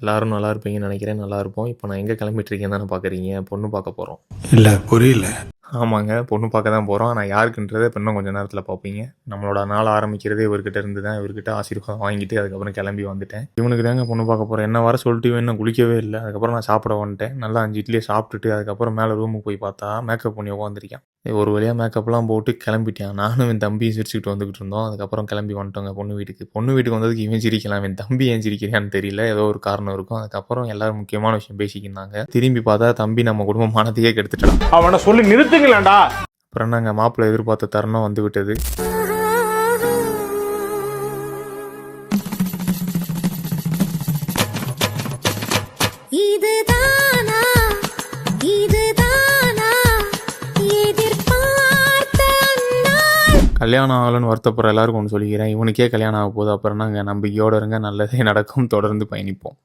எல்லாரும் நல்லா இருப்பீங்கன்னு நினைக்கிறேன். நல்லா இருப்போம். இப்போ நான் எங்கே கிளம்பிட்டு இருக்கேன்னு தானே பார்க்குறீங்க. பொண்ணு பார்க்க போகிறோம். இல்லை புரியல. ஆமாங்க, பொண்ணு பார்க்க தான் போகிறோம். ஆனால் யாருக்குன்றதை இப்போ இன்னும் கொஞ்சம் நேரத்தில் பார்ப்பீங்க. நம்மளோட நாள் ஆரம்பிக்கிறதே இவர்கிட்ட இருந்து தான். இவர்கிட்ட ஆசீர்வாதம் வாங்கிட்டு அதுக்கப்புறம் கிளம்பி வந்துட்டேன். இவனுக்கு தாங்க பொண்ணு பார்க்க போகிறேன். என்ன வர சொல்லிட்டு இவன் இன்னும் குளிக்கவே இல்லை. அதுக்கப்புறம் நான் சாப்பிட வந்துட்டேன். நல்லா 5 இட்லியை சாப்பிட்டுட்டு அதுக்கப்புறம் மேலே ரூமுக்கு போய் பார்த்தா மேக்கப் பண்ணி உட்காந்துருக்கேன். ஒரு வழியாக மேக்கப்லாம் போட்டு கிளம்பிட்டேன். நானும் என் தம்பியும் சிரிச்சுக்கிட்டு வந்துக்கிட்டு இருந்தோம். அதுக்கப்புறம் கிளம்பி வந்துட்டோங்க பொண்ணு வீட்டுக்கு. பொண்ணு வீட்டுக்கு வந்ததுக்கு இவன் சிரிக்கலாம், என் தம்பி ஏன் சிரிக்கிறான்னு தெரியல. ஏதோ ஒரு காரணம் இருக்கும். அதுக்கப்புறம் எல்லாரும் முக்கியமான விஷயம் பேசிக்கினாங்க. திரும்பி பார்த்தா தம்பி நம்ம குடும்ப மானத்தையே கெடுத்துட்டான். அவனை சொல்லி நிறுத்துங்களேன்டா. அப்புறம் நாங்கள் மாப்பிள்ளை எதிர்பார்த்த தருணம் வந்து விட்டது. கல்யாணம் ஆகலன்னு வருத்தப்படுற எல்லாருக்கும் ஒன்று சொல்லிக்கிறேன். இவனுக்கே கல்யாணம் ஆக போகுது. அப்புறம் நாங்கள் நம்பிக்கையோடு இருங்க, நல்லதே நடக்கும். தொடர்ந்து பயணிப்போம்.